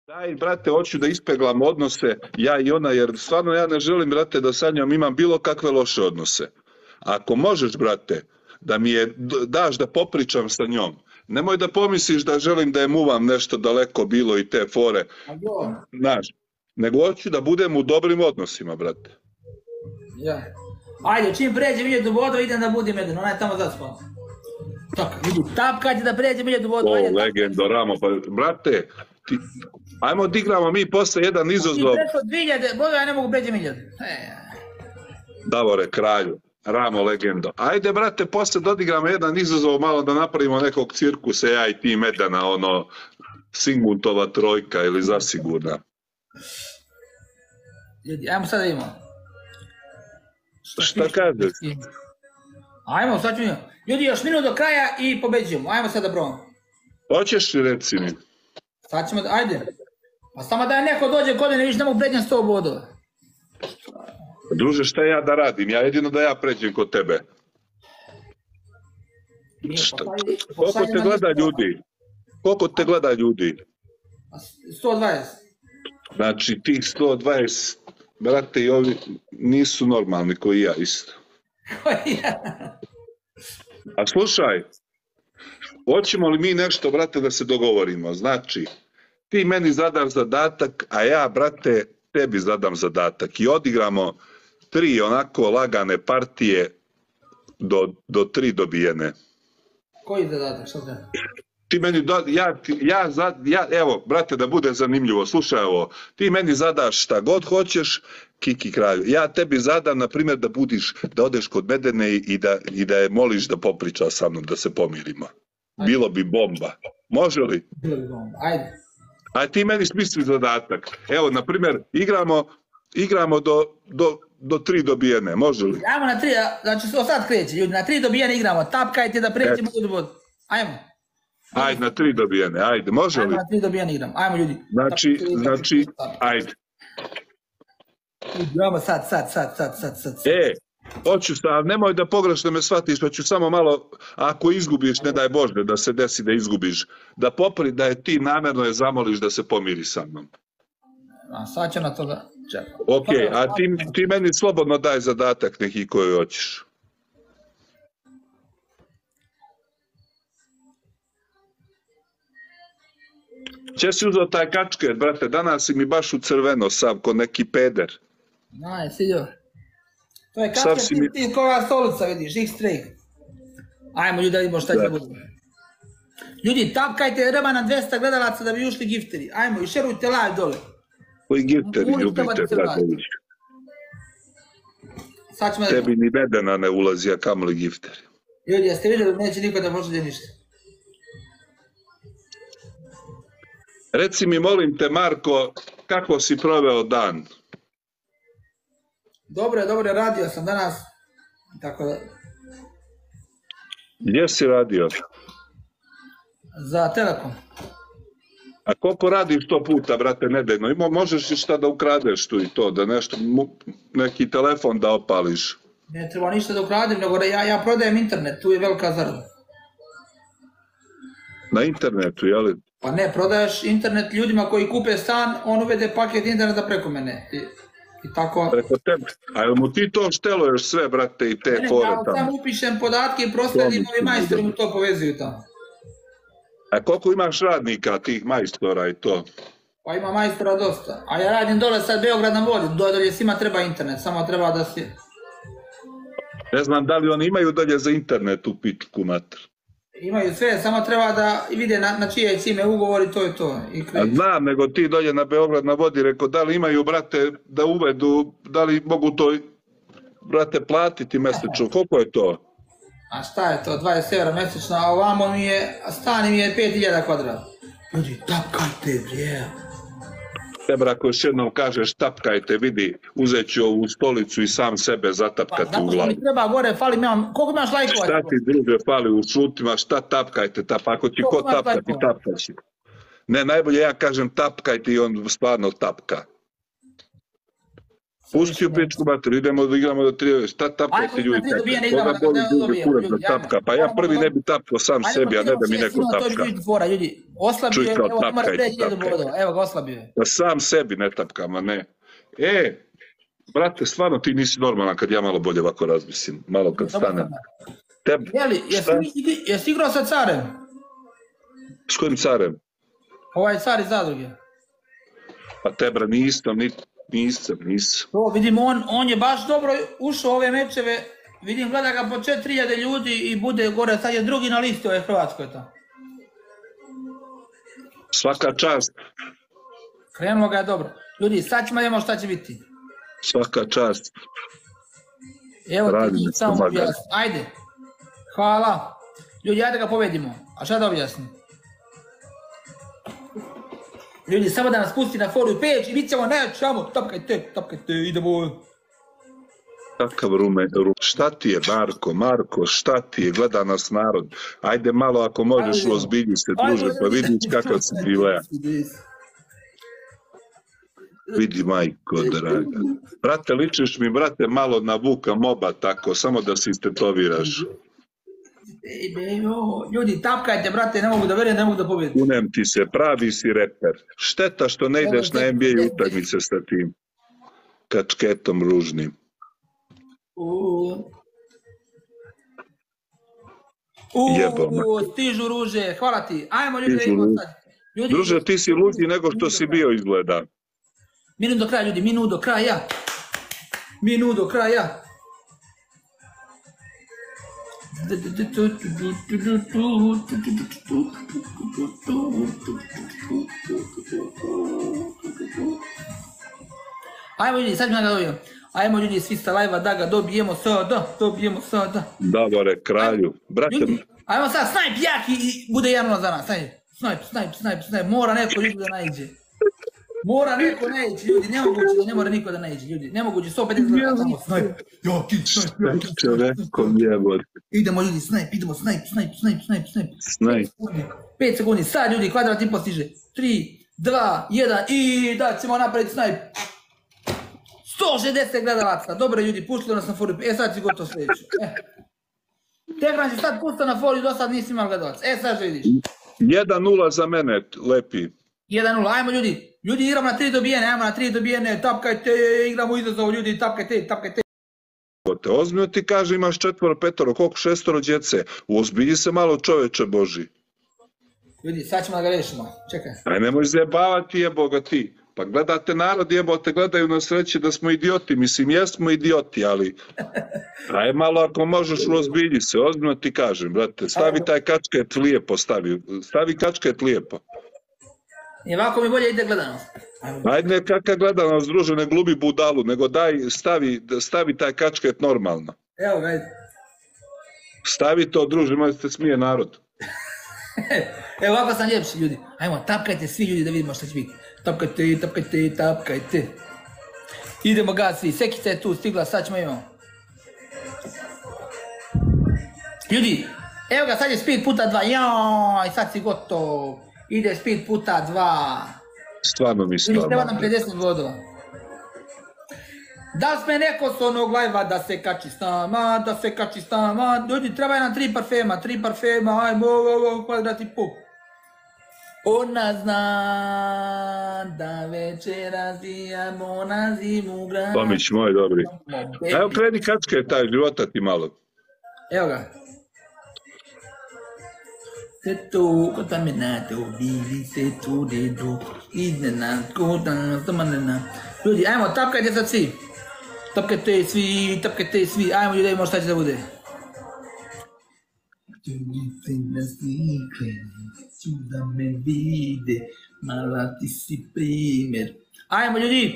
Daj, brate, hoću da ispeglam odnose, ja i ona, jer stvarno ja ne želim, brate, da sa njom imam bilo kakve loše odnose. Ako možeš, brate, da mi je daš da popričam sa njom, nemoj da pomisliš da želim da je muvam nešto daleko bilo i te fore, znaš, nego hoću da budem u dobrim odnosima, brate. Ja. Ajde, čim pređem Miljetu vodu, idem da budim jedan, ona je tamo zaspan. Tako, vidi, tapkajte da pređem Miljetu vodu. O, legendo, Ramo, pa, brate, ajmo da igramo mi posle jedan izazov. Ti prešlo 2000, boga ja ne mogu pređem Miljetu. Davore, kralju, Ramo, legendo. Ajde, brate, posle da odigramo jedan izazov, malo da napravimo nekog cirkusa, ja i ti Medana, ono, Sigmundova trojka ili zasigurna. Ljudi, ajmo sad da imamo. Šta kažeš? Ajmo, sad ću imamo. Ljudi, još minut do kraja i pobeđujemo. Ajmo sad da probamo. Hoćeš li, reci mi? Sad ćemo, ajde. Pa samo da neko dođe kod mene, viš ne mogu pređem 100 bodova. Druže, šta ja da radim? Ja jedino da ja pređem kod tebe. Koliko te gleda ljudi? Koliko te gleda ljudi? 120. Znači, tih 120, brate, i ovi nisu normalni koji ja isto. Koji ja? A slušaj, hoćemo li mi nešto, brate, da se dogovorimo? Znači, ti meni zadaš zadatak, a ja, brate, tebi zadam zadatak. I odigramo 3 onako lagane partije do 3 dobijene. Koji zadatak, šta da? Ti meni, evo, brate, da bude zanimljivo, slušaj ovo, ti meni zadaš šta god hoćeš, Kiki kralju, ja tebi zadam, na primjer, da odeš kod Medene i da je moliš da popriča sa mnom, da se pomirimo. Bilo bi bomba. Može li? Bilo bi bomba, ajde. A ti meni smisli zadatak. Evo, na primjer, igramo do 3 dobijene, može li? Ajmo na 3, znači sad kreće, ljudi, na 3 dobijene igramo, tapkajte da pređemo ljudi. Ajmo. Ajde, na 3 dobijene, ajde, može li? Ajmo na 3 dobijene igram, ajmo ljudi. Znači, ajde. Ajmo sad. Hoću sad, nemoj da pogrešno me shvatiš, pa ću samo malo, ako izgubiš, ne daj Bože da se desi da izgubiš, da da je ti namjerno je zamoliš da se pomiri sa mnom. A sad će na to da čekam. Ok, a ti meni slobodno daj zadatak neki koji hoćeš. Če si uzeo taj kačket, brate, danas si mi baš u crveno sam, ko neki peder. Aj, sidio. To je kačket ti koja stolica, vidiš, X-Trake. Ajmo ljudi da vidimo šta će bude. Ljudi, tapkajte rema na 200 gledalaca da bi ušli gifteri. Ajmo i šerujte live dole. Koji gifteri ljubite, brate? Tebi ni Medena ne ulazi, a kamoli gifteri. Ljudi, jeste vidjeli da neće niko da pošalje ništa? Reci mi, molim te, Marko, kako si proveo dan? Dobro, radio sam danas. Tako da... Gdje si radio? Za Telekom. A koliko radiš to puta, brate, nedeljno? Možeš li šta da ukradeš tu i to, da nešto, neki telefon da opališ? Ne treba ništa da ukradim, nego da ja prodajem internet, tu je velika zarada. Na internetu, jeli? Pa ne, prodaješ internet ljudima koji kupe stan, on uvede paket interneta preko mene. I tako... Preko tebe. A jel mu ti to šteluješ sve, brate, i te fore tamo? Ja sam upišem podatke i prosledim, ovi majstori mu to povezuju tamo. A koliko imaš radnika, tih majstora i to? Pa ima majstora dosta. A ja radim dole sad Beograd na vodi, dolje svima treba internet, samo treba da si... Ne znam da li oni imaju dolje za internet u pičku mater. Imaju sve, samo treba da vide na čije ime ugovor i to je to. A znam, nego ti dolje na Beograd na vodi, reko, da li imaju, brate, da uvedu, da li mogu to, brate, platiti mesečno, koliko je to? A šta je to, 20 € mesečno, a ovamo mi je, stan mi je 5000 kvadrata. Ljudi, tapkajte, brije. Tebra, ako još jednom kažeš tapkajte, vidi, uzet ću ovu stolicu i sam sebe zatapkati u glavu. Zato što mi treba gore, fali mi, koliko imaš lajkova? Šta ti druže fali u šutima, šta tapkajte, ako će ko tapkati, tapkaći. Ne, najbolje ja kažem tapkajte i on stvarno tapka. Pusti u pičku materiju, idemo da igramo do 3, šta tapkajte ljudi? Koga boli duže kurac da tapka? Pa ja prvi ne bi tapkao sam sebi, a ne da mi neko tapka. Oslabio je, evo ne mora preći 1000 bodova, evo ga oslabio je. Da sam sebi ne tapkam, a ne. Brate, stvarno ti nisi normalan kad ja malo bolje ovako razmislim, malo kad stanem. Jeli, jesi igrao sa Carem? S kojim Carem? Ovaj Car iz Zadruge. Pa Tebra nisam. To vidim, on je baš dobro ušao ove mečeve, vidim, gleda ga po 4000 ljudi i bude gore, sad je drugi na listi ove Hrvatskoj to. Svaka čast. Krenulo ga je dobro. Ljudi, sad ćemo vidjeti šta će biti. Svaka čast. Evo ti njih samo objasni. Ajde. Hvala. Ljudi, ajde ga povedimo. A šta da objasnim? Ljudi, samo da nas pusti na foru page i bit ćemo najjači, tapkajte, idemo. Kakav rume, šta ti je Marko, šta ti je, gleda nas narod. Ajde malo ako možeš ozbilji se druže, pa vidiš kakav si bile. Vidi majko draga. Brate, ličiš mi brate malo na Vuka Moba tako, samo da si istetoviraš. Ljudi, tapkajte, brate, ne mogu da verujem, ne mogu da pobjedim. Kunem ti se, pravi si reper. Šteta što ne ideš na NBA utakmice sa tim kačketom ružnim. Stižu ruže, hvala ti. Ajmo ljudi da idemo sad. Druže, ti si luđi nego što si bio izgleda. Minut do kraja ljudi, minut do kraja. Minut do kraja. Ajmo ljudi, sad ćemo da ga dobijem. Ajmo ljudi, svi sa live-a da ga dobijemo sada. Davore, kralju. Brate, ajmo sad, snajp jaki i bude 1-0 za nas. Snajp. Mora neko ljudi da naiđe. Mora neko naiđe, ljudi, nemoguće da ne mora niko da naiđe, ljudi. Nemoguće, 150 gleda samo snajp. Jaki, snajp. Idemo ljudi, snajp, idemo, snajp. 5 sekundi, sad ljudi, kvadrat i postiže. 3, 2, 1 i da ćemo napraviti snajp. 160 gledalaca, dobro ljudi, puštili nas na foru, sad si gotovo sljedeći. Tegran si sad pustao na foru, do sad nisi imao gledalac, sad že vidiš. 1-0 za mene, lepi. 1-0, ajmo ljudi, igramo na 3 dobijene, tapkajte, igramo izazov ljudi, tapkajte. Ozbiljno ti kaže imaš 4, 5, koliko 6 djece, uozbilji se malo čoveče Boži. Ljudi, sad ćemo da ga rešimo, čekaj. Aj nemoj zjebavati jeboga ti. Pa gledate narod jebote, gledaju nas reći da smo idioti, mislim jesmo idioti, ali aj malo ako možeš ozbilji se, ozbiljno ti kažem, brate, stavi taj kačket lijepo, stavi kačket lijepo. I ovako mi bolje ide gledanost. Ajde kakva gledanost druže, ne glubi budalu, nego daj, stavi taj kačket normalno. Evo ga, ajde. Stavi to druže, možete smije narod. Evo ovako sam ljepši ljudi, ajmo tapkajte svi ljudi da vidimo šta će biti. Tapkajte. Idemo ga svi, Sekica je tu stigla, sad ćemo imamo. Ljudi, evo ga, sad je speed puta 2, joj, sad si gotov. Ide speed puta 2. Stvarno mi stvarno. Treba nam 50 bodova. Da sme neko s onog live-a da se kači s nama, ljudi, treba nam 3 parfema, ajmo, kvadrat i pol. Ona zna da večeras dijamo na zimu grad. Tomić moj dobri. Evo kreni kačke taj, života ti malo. Evo ga. Se tu contaminato, vivi se tu dedu, iznena, kodan, ljudi, ajmo, tapkajte sad svi. Tapkajte svi, ajmo ljudi da imamo šta će da bude. Da me vide, mala ti si primjer. Ajmo ljudi!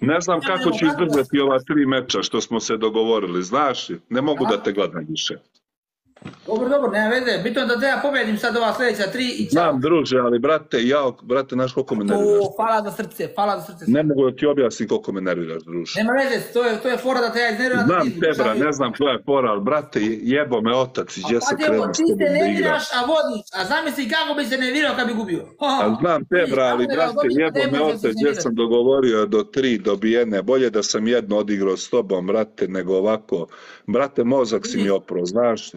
Ne znam kako ću izdržati ova 3 meča što smo se dogovorili, znaš, ne mogu da te gledam više. Dobro, nema veze. Bitno da treba pobedim sad ova sljedeća 3 i čao. Znam, druže, ali brate, znaš koliko me nerviraš. Hvala za srce. Ne mogu da ti objasnim koliko me nerviraš, druže. Nema veze, to je fora da te ja iznerviram. Znam tebra, ne znam koja je fora, ali brate, jebo me otac i gdje se krenuo s tobom da igra. Ti se nerviraš, a vodiš, a zamisli kako bi se nervirao kad bi gubio. Znam tebra, ali brate, jebo me otac gdje sam dogovorio do 3 dobijene. Bolje da sam jedno odigrao s tobom, brate, nego ovako. Brate, mozak si mi opro, znaš.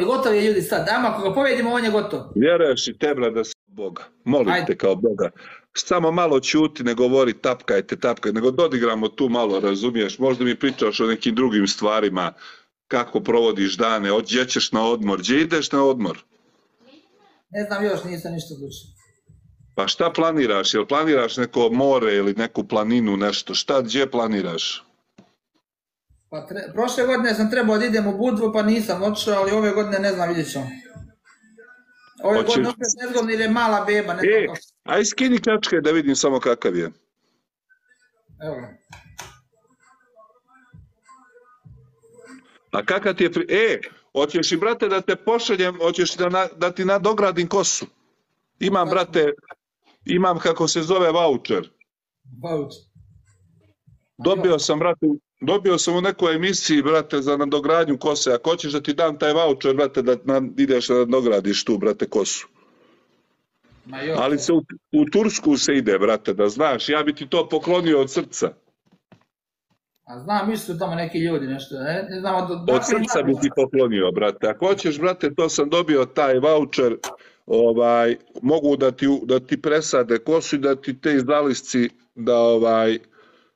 Gotovi je ljudi sad, dama, ako ga povedimo, on je gotov. Vjeruješ i tebra da si Boga, molim te kao Boga. Samo malo ćuti, ne govori tapkajte, nego dodigramo tu malo, razumiješ, možda mi pričaš o nekim drugim stvarima, kako provodiš dane, gdje ćeš na odmor, gdje ideš na odmor? Ne znam još, nisam ništa dušao. Pa šta planiraš, jel planiraš neko more ili neku planinu, nešto, gdje planiraš? Pa prošle godine sam trebao da idem u Budvu, pa nisam otišao, ali ove godine ne znam, vidjet ćemo. Ove godine opet nezgodno jer je mala beba, ne znam kako. Aj skini kačke da vidim samo kakav je. Evo ga. A kakav ti je hoćeš i brate da te pošaljem, hoćeš da ti nadogradim kosu. Imam brate, kako se zove voucher. Dobio sam u nekoj emisiji, brate, za nadogradnju kose. Ako hoćeš da ti dam taj voucher, brate, da ideš da nadogradiš tu, brate, kosu. Ali u Tursku se ide, brate, da znaš. Ja bi ti to poklonio od srca. A znam, misli tamo neki ljudi nešto. Ne znam, od srca bi ti poklonio, brate. Ako hoćeš, brate, to sam dobio taj voucher. Mogu da ti presade kosu i da ti te izdalisci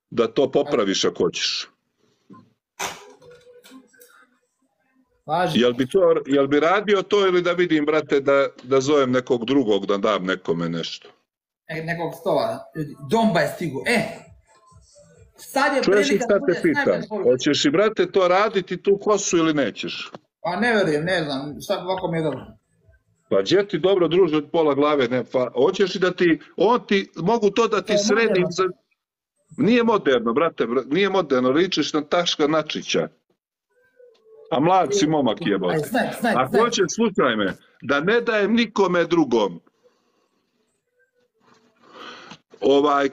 da to popraviš ako hoćeš. Jel bi radio to ili da vidim, brate, da zovem nekog drugog, da dam nekome nešto? Nekog stola. Domba je stigo. Sad je čuješ prilika da bude snajper. Hoćeš i, brate, to raditi tu kosu ili nećeš? Pa ne verujem, ne znam. Sad ovako mi je dobro. Pa gdje ti dobro, druže, od pola glave? Hoćeš i da mogu to da ti sredim. Nije moderno, brate, nije moderno. Ličiš na Taška Načića. A mlad si momak jebote. Ako hoćeš, slušaj me, da ne dajem nikome drugom.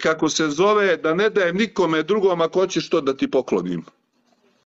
Kako se zove, da ne dajem nikome drugom ako hoćeš to da ti poklonim.